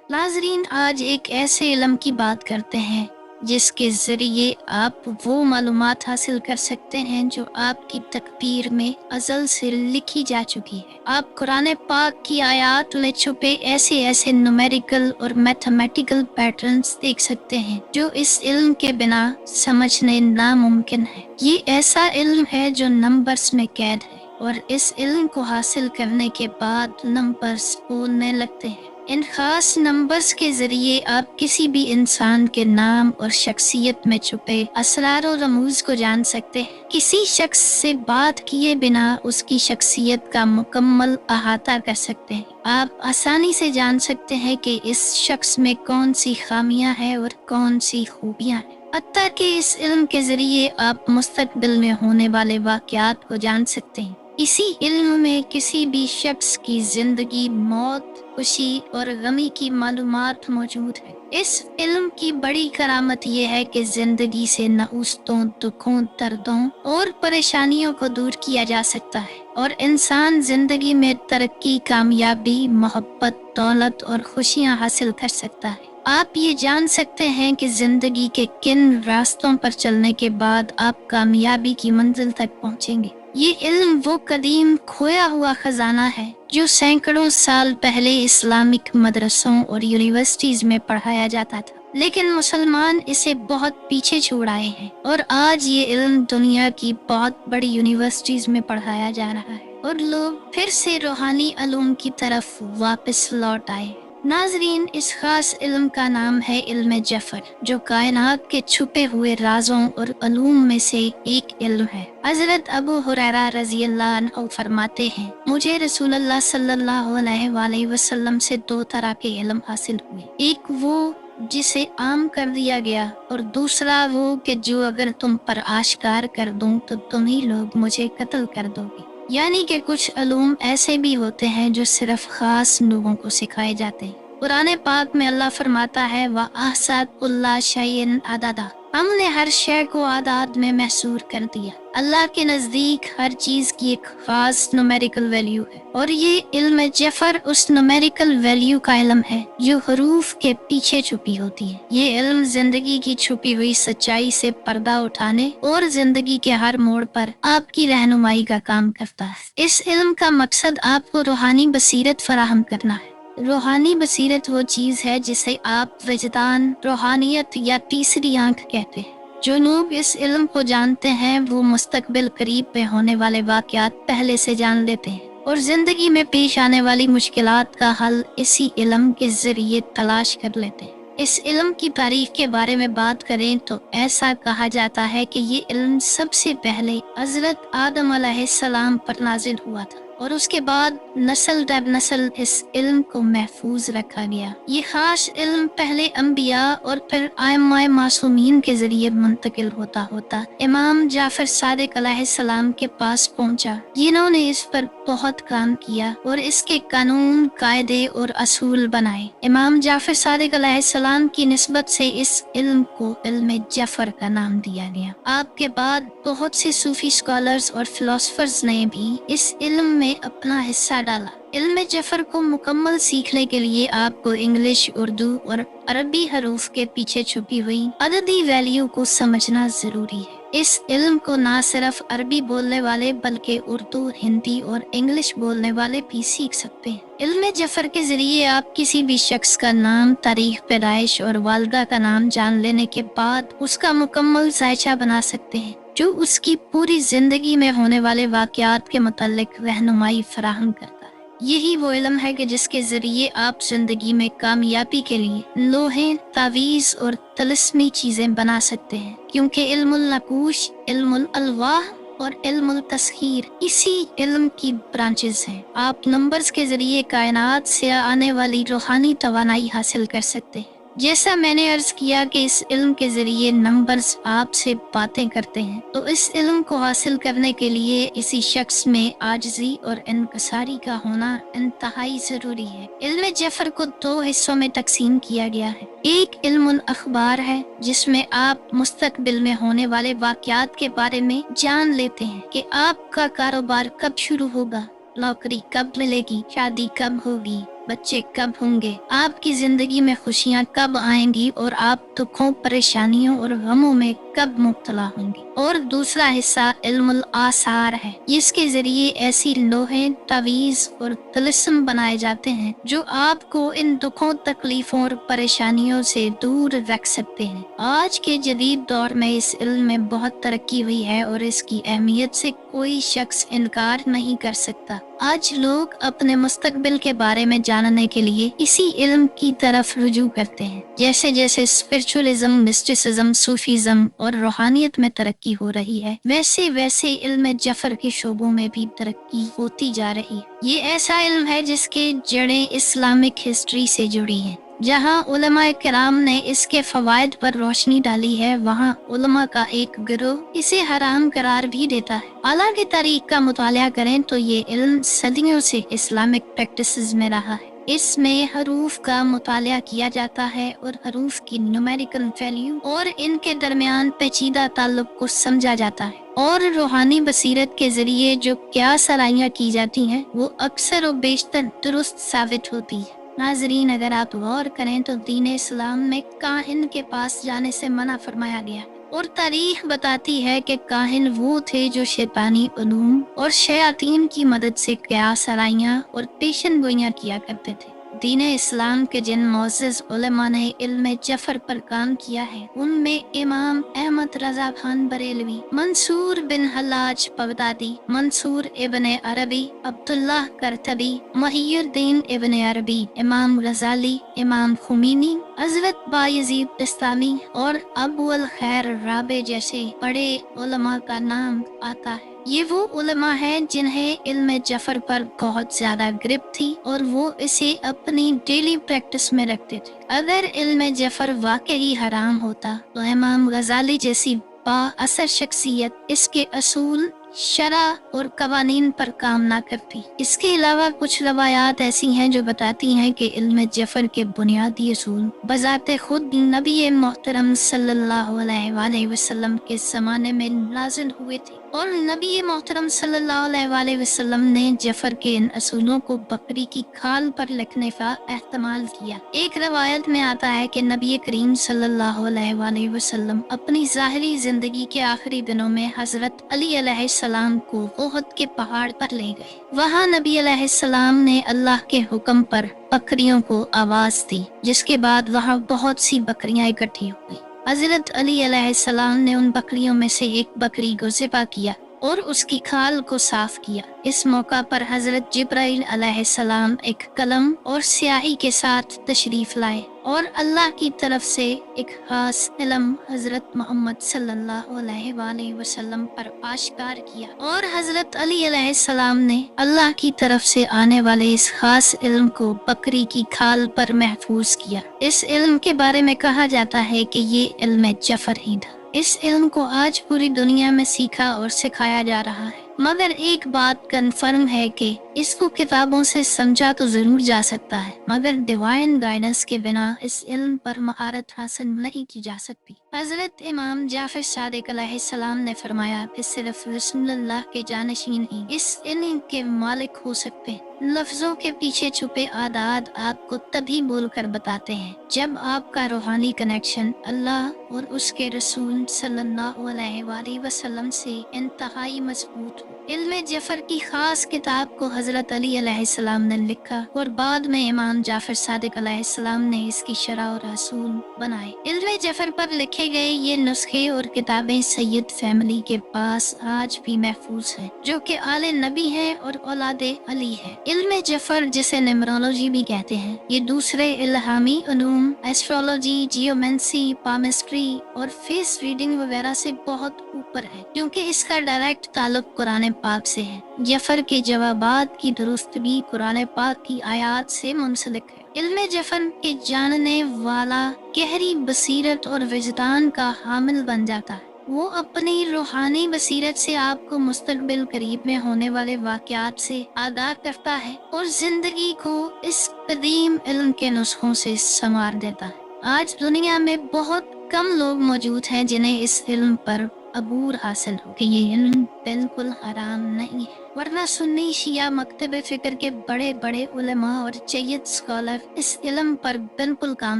नाजरीन, आज एक ऐसे इल्म की बात करते हैं जिसके ज़रिए आप वो मालूमात हासिल कर सकते हैं जो आपकी तकदीर में अज़ल से लिखी जा चुकी है। आप कुरान पाक की आयत में छुपे ऐसे ऐसे न्यूमेरिकल और मैथमेटिकल पैटर्न्स देख सकते हैं जो इस इल्म के बिना समझने नामुमकिन है। ये ऐसा इल्म है जो नंबर्स में कैद है और इस इल्म को हासिल करने के बाद नंबर्स बोलने लगते हैं। इन खास नंबर्स के जरिए आप किसी भी इंसान के नाम और शख्सियत में छुपे असरार और रमूज को जान सकते हैं। किसी शख्स से बात किए बिना उसकी शख्सियत का मुकम्मल अहाता कर सकते हैं। आप आसानी से जान सकते हैं कि इस शख्स में कौन सी खामियां हैं और कौन सी खूबियां हैं। हत्ता कि इस इल्म के जरिए आप मुस्तकबिल में होने वाले वाक़यात को जान सकते हैं। इसी इल्म में किसी भी शख्स की जिंदगी, मौत, खुशी और गमी की मालूमात मौजूद है। इस इल्म की बड़ी करामत यह है कि जिंदगी से नऊस्तों, दुखों, दर्दों और परेशानियों को दूर किया जा सकता है और इंसान जिंदगी में तरक्की, कामयाबी, मोहब्बत, दौलत और खुशियां हासिल कर सकता है। आप ये जान सकते हैं कि जिंदगी के किन रास्तों पर चलने के बाद आप कामयाबी की मंजिल तक पहुंचेंगे। ये इल्म वो कदीम खोया हुआ खजाना है जो सैकड़ों साल पहले इस्लामिक मदरसों और यूनिवर्सिटीज में पढ़ाया जाता था, लेकिन मुसलमान इसे बहुत पीछे छोड़ आए हैं और आज ये इल्म दुनिया की बहुत बड़ी यूनिवर्सिटीज में पढ़ाया जा रहा है और लोग फिर से रूहानी अलूम की तरफ वापस लौट आए। नाजरीन, इस खास इल्म का नाम है इल्म जफर, जो कायनात के छुपे हुए राजों और अलूम में से एक इल्म है। हजरत अबू हुरैरा रज़ी अल्लाह अन्हु फरमाते हैं, मुझे रसूलुल्लाह सल्लल्लाहु अलैहि वसल्लम से दो तरह के इल्म हासिल हुए। एक वो जिसे आम कर दिया गया और दूसरा वो कि जो अगर तुम पर आश्कार कर दूं तो तुम ही लोग मुझे कत्ल कर दोगे। यानी कि कुछ अलूम ऐसे भी होते हैं जो सिर्फ खास लोगों को सिखाए जाते हैं। कुरान पाक में अल्लाह फरमाता है, व अहसाकुल्ला शैइन अददा, हमने हर शय को आदाद में महसूर कर दिया। अल्लाह के नजदीक हर चीज की एक खास न्यूमेरिकल वैल्यू है और ये इल्म जफर उस न्यूमेरिकल वैल्यू का इल्म है जो हरूफ के पीछे छुपी होती है। ये इल्म जिंदगी की छुपी हुई सच्चाई से पर्दा उठाने और जिंदगी के हर मोड़ पर आपकी रहनुमाई का काम करता है। इस इल्म का मकसद आपको रूहानी बसीरत फराहम करना है। रूहानी बसीरत वो चीज है जिसे आप विजदान, रूहानियत या तीसरी आंख कहते हैं। जो लोग इस इल्म को जानते हैं वो मुस्तकबिल करीब में होने वाले वाक़यात पहले से जान लेते हैं और जिंदगी में पेश आने वाली मुश्किलात का हल इसी इल्म के जरिए तलाश कर लेते हैं। इस इल्म की तारीफ के बारे में बात करें तो ऐसा कहा जाता है कि ये इल्म सबसे पहले हजरत आदम अलैहिस्सलाम पर नाजिल हुआ था और उसके बाद नस्ल दर नस्ल इस इल्म को महफूज रखा गया। ये खास इल्म पहले अंबिया और फिर आइम्माए मासूमीन के जरिए मुंतकिल होता होता इमाम जाफर सादिक अलैहिस्सलाम के पास पहुंचा, जिन्होंने इस पर बहुत काम किया और इसके कानून, कायदे और असूल बनाए। इमाम जाफर सादिक अलैहिस्सलाम की निस्बत से इस इल्म को इल्म जफर का नाम दिया गया। आपके बाद बहुत से सूफी स्कॉलर्स और फिलोसफर्स ने भी इस इल्म में अपना हिस्सा डाला। इल्म जफर को मुकम्मल सीखने के लिए आपको इंग्लिश, उर्दू और अरबी हरूफ के पीछे छुपी हुई अददी वैल्यू को समझना जरूरी है। इस इल्म को ना सिर्फ अरबी बोलने वाले बल्कि उर्दू, हिंदी और इंग्लिश बोलने वाले भी सीख सकते हैं। इल्म जफर के जरिए आप किसी भी शख्स का नाम, तारीख पैदाइश और वालदा का नाम जान लेने के बाद उसका मुकम्मल जायचा बना सकते हैं जो उसकी पूरी जिंदगी में होने वाले वाक़यात के मुतालिक रहनुमाई फराहम करता है। यही वो इल्म है कि जिसके जरिए आप जिंदगी में कामयाबी के लिए लोहे, तावीज़ और तलस्मी चीजें बना सकते हैं, क्योंकि इल्मुल नकूश, इल्मुल अलवाह और इल्मुल तस्खीर इसी इल्म की ब्रांचेस हैं। आप नंबर्स के जरिए कायनात से आने वाली रूहानी तवानाई हासिल कर सकते हैं। जैसा मैंने अर्ज किया कि इस इल्म के जरिए नंबर्स आपसे बातें करते हैं, तो इस इल्म को हासिल करने के लिए इसी शख्स में आजिज़ी और इनकसारी का होना इंतहाई जरूरी है। इल्म जफर को दो हिस्सों में तकसीम किया गया है। एक इल्मुल अखबार है जिसमें आप मुस्तकबिल में होने वाले वाक़यात के बारे में जान लेते हैं कि आपका कारोबार कब शुरू होगा, नौकरी कब मिलेगी, शादी कब होगी, बच्चे कब होंगे, आपकी जिंदगी में खुशियाँ कब आएंगी और आप दुखों, परेशानियों और गमों में कब मुब्तला होंगी। और दूसरा हिस्सा इल्मुल आसार है, जिसके जरिए ऐसी लोहे, तावीज़ और तिलिस्म बनाए जाते हैं जो आपको इन दुखों, तकलीफों और परेशानियों से दूर रख सकते हैं। आज के जदीद दौर में इस इल्म में बहुत तरक्की हुई है और इसकी अहमियत से कोई शख्स इनकार नहीं कर सकता। आज लोग अपने मुस्तकबिल के बारे में जानने के लिए इसी इल्म की तरफ रुजू करते हैं। जैसे जैसे स्पिरिचुअलिज्म, मिस्टिसिज्म, सूफीज्म और रूहानियत में तरक्की हो रही है, वैसे वैसे इल्म जफर के शोबों में भी तरक्की होती जा रही है। ये ऐसा इल्म है जिसके जड़ें इस्लामिक हिस्ट्री से जुड़ी हैं। जहाँ उलमाए किराम ने इसके फवायद पर रोशनी डाली है, वहाँ उलमा का एक गिरोह इसे हराम करार भी देता है। हालांकि तारीख का मुताला करें तो ये इल्म सदियों से इस्लामिक प्रैक्टिसेस में रहा है। इसमें हरूफ का मुताला किया जाता है और हरूफ की न्यूमेरिकल वैल्यू और इनके दरमियान पेचीदा ताल्लुक को समझा जाता है। और रूहानी बसीरत के जरिए जो क्या सलाहियाँ की जाती हैं, वो अक्सर और बेशतर दुरुस्त साबित होती है। नाजरीन, अगर आप गौर करें तो दीन इस्लाम में काहिन के पास जाने से मना फरमाया गया और तारीख बताती है कि काहिन वो थे जो शैतानी उलूम और शयातीन की मदद से क्या सलाहियाँ और पेशन गोइयाँ किया करते थे। दीन इस्लाम के जिन मोअज़्ज़ज़ उलमा ने इल्म जफर पर काम किया है, उनमें इमाम अहमद रजा खान बरेलवी, मंसूर बिन हल्लाज बगदादी, मंसूर इब्न अरबी, अब्दुल्लाह करतबी, मुहियुद्दीन इब्न अरबी, इमाम गजाली, इमाम खुमीनी, हज़रत बायज़ीद बिस्तामी और अबुल खैर राबे जैसे बड़े उलमा का नाम आता है। ये वो उलमा हैं जिन्हें इल्म जफर पर बहुत ज्यादा ग्रिप थी और वो इसे अपनी डेली प्रैक्टिस में रखते थे। अगर इल्म जफर वाकई हराम होता तो इमाम गजाली जैसी बाअसर शख्सियत इसके असूल, शरा और कवानीन पर काम ना करती। इसके अलावा कुछ रवायात ऐसी हैं जो बताती हैं कि इल्म जफर के बुनियादी असूल बजाते खुद नबी मोहतरम सल्लल्लाहु अलैहि वसल्लम के ज़माने में नाज़िल हुए थे और नबी मोहतरम सल्लल्लाहु अलैहि वसल्लम ने जफर के इन असूलों को बकरी की खाल पर लिखने का एहतमाल किया। एक रवायत में आता है कि नबी करीम सल्लल्लाहु अलैहि वसल्लम अपनी ज़ाहिरी जिंदगी के आखिरी दिनों में हजरत अली अलैहिस्सलाम को ओहद के पहाड़ पर ले गए। वहाँ नबी अलैहिस्सलाम ने अल्लाह के हुक्म पर बकरियों को आवाज दी, जिसके बाद वहाँ बहुत सी बकरियां इकट्ठी हो गई। हजरत अली अलैहिस्सलाम ने उन बकरियों में से एक बकरी को ज़िबा किया और उसकी खाल को साफ किया। इस मौका पर हजरत जिब्राइल अलैहिस्सलाम एक कलम और स्याही के साथ तशरीफ लाए और अल्लाह की तरफ से एक खास इल्म हजरत मोहम्मद सल्लल्लाहु अलैहि वसल्लम पर आश्कार किया और हजरत अली अलैहिस्सलाम ने अल्लाह की तरफ से आने वाले इस खास इल्म को बकरी की खाल पर महफूज किया। इस इल्म के बारे में कहा जाता है कि ये इल्म जफर ही था। इस इल्म को आज पूरी दुनिया में सीखा और सिखाया जा रहा है, मगर एक बात कन्फर्म है कि इसको किताबों से समझा तो जरूर जा सकता है, मगर डिवाइन गाइडेंस के बिना इस इल्म पर महारत हासिल नहीं की जा सकती। हजरत इमाम जाफर सादिक अलैहिस्सलाम ने फरमाया कि सिर्फ रसूलुल्लाह के जानशीन ही इस इल्म के मालिक हो सकते हैं। लफ्जों के पीछे छुपे आदाद आपको तभी बोलकर बताते हैं जब आपका रूहानी कनेक्शन अल्लाह और उसके रसूल सल्लल्लाहु अलैहि वसल्लम से इंतहाई मजबूत हो। इल्म जफर की खास किताब को हजरत अली अलैहिस्सलाम ने लिखा और बाद में इमाम जाफर सादिक अलैहिस्सलाम ने इसकी शरह और असूल बनाए। इल्म जफर पर लिखे गए ये नुस्खे और किताबें सैयद फैमिली के पास आज भी महफूज हैं, जो कि आले नबी हैं और औलादे अली है। इल्म जफर, जिसे न्यूमरोलॉजी भी कहते हैं, ये दूसरे इल्हामी उलूम, एस्ट्रोलॉजी, जियोमेंसी, पामिस्ट्री और फेस रीडिंग वगैरह से बहुत ऊपर है, क्योंकि इसका डायरेक्ट ताल्लुक कुरान पाक से है। जफर के जवाबात की दुरुस्तगी कुरान पाक की आयात से मुंसलिक है। इल्म जफर के जानने वाला गहरी बसीरत और विजदान का हामिल बन जाता है। वो अपनी रूहानी बसीरत से आपको मुस्तकबिल करीब में होने वाले वाक़यात से आगाह करता है और जिंदगी को इस कदीम इल्म के नुस्खों से संवार देता है। आज दुनिया में बहुत कम लोग मौजूद हैं जिन्हें इस इल्म पर अबूर हासिल हो कि ये इल्म बिल्कुल हराम नहीं है। ورنہ سنی شیعہ مکتب فکر کے بڑے بڑے علماء اور جید اسکالر اس علم پر بالکل کام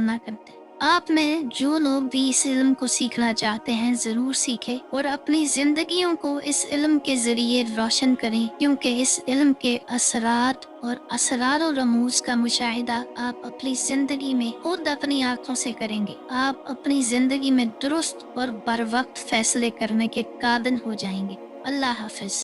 نہ کرتے۔ آپ میں جو لوگ بھی اس علم کو سیکھنا چاہتے ہیں ضرور سیکھیں اور اپنی زندگیوں کو اس علم کے ذریعے روشن کریں، کیونکہ اس علم کے اثرات اور اسرار و رموز کا مشاہدہ آپ اپنی زندگی میں خود اپنی آنکھوں سے کریں گے۔ آپ اپنی زندگی میں درست اور بر وقت فیصلے کرنے کے قابل ہو جائیں گے۔ اللہ حافظ۔